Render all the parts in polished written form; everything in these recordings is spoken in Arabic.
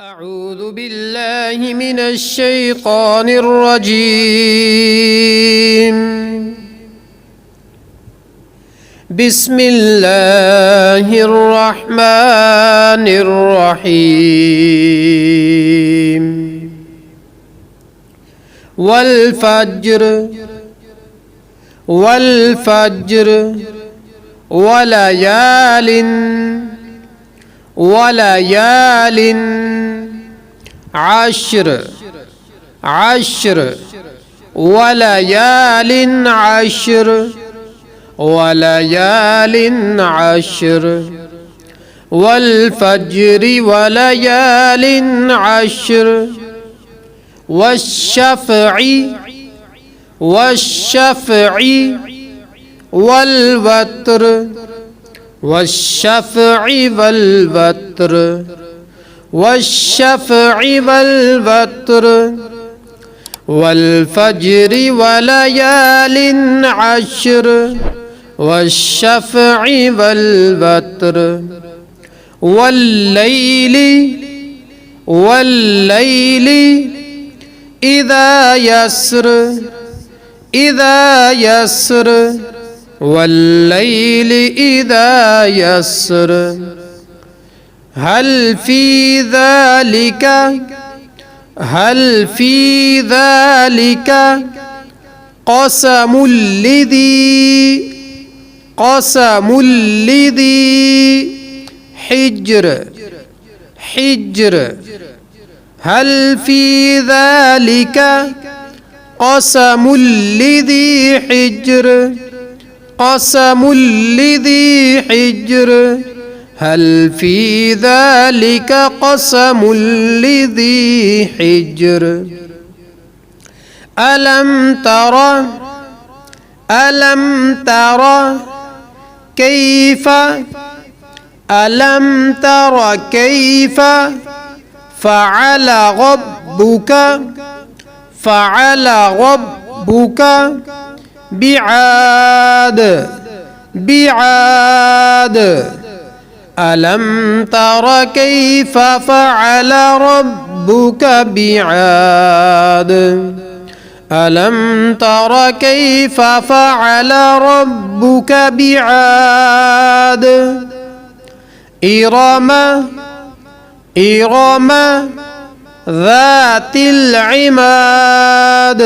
أعوذ بالله من الشيطان الرجيم. بسم الله الرحمن الرحيم. والفجر والفجر وليال عشر عشر وليال عشر وليال عشر والفجر وليال عشر والشفع والشفع والوتر والشفع والوتر والشفع والوتر والفجر وليال عشر والشفع والوتر والليل إذا يسر والليل إذا يسر هل في ذلك قسم لذي حجر هل في ذلك قسم لذي حجر هل في ذلك قسم لذي حجر ألم تر كيف فعل ربك بعاد ألم تر كيف فعل ربك بعاد ألم تر كيف فعل ربك بعاد إرم ذات العماد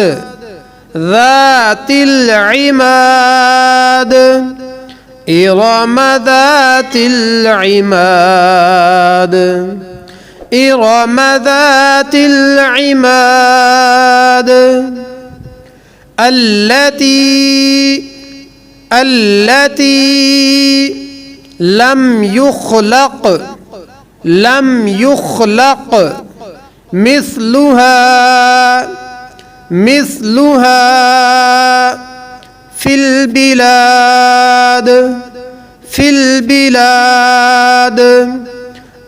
إرم ذات العماد إرم ذات العماد التي لم يخلق مثلها في البلاد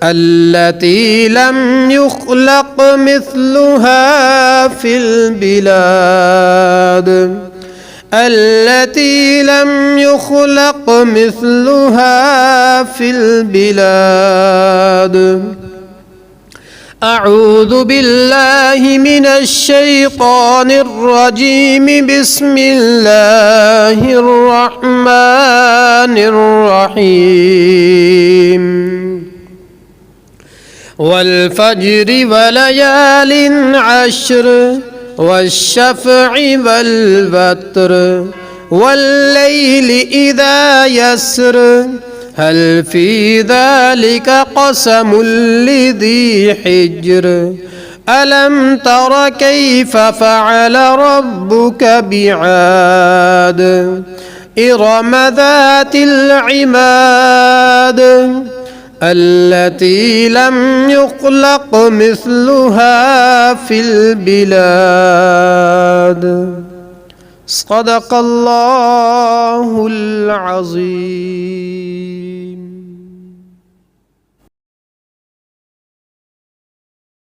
التي لم يخلق مثلها في البلاد التي لم يخلق مثلها في البلاد أعوذ بالله من الشيطان الرجيم. بسم الله الرحمن الرحيم. والفجر وليال عشر والشفع والوتر والليل إذا يسر هل في ذلك قسم لذي حجر ألم تر كيف فعل ربك بعاد إرم ذات العماد التي لم يخلق مثلها في البلاد. صدق الله العظيم.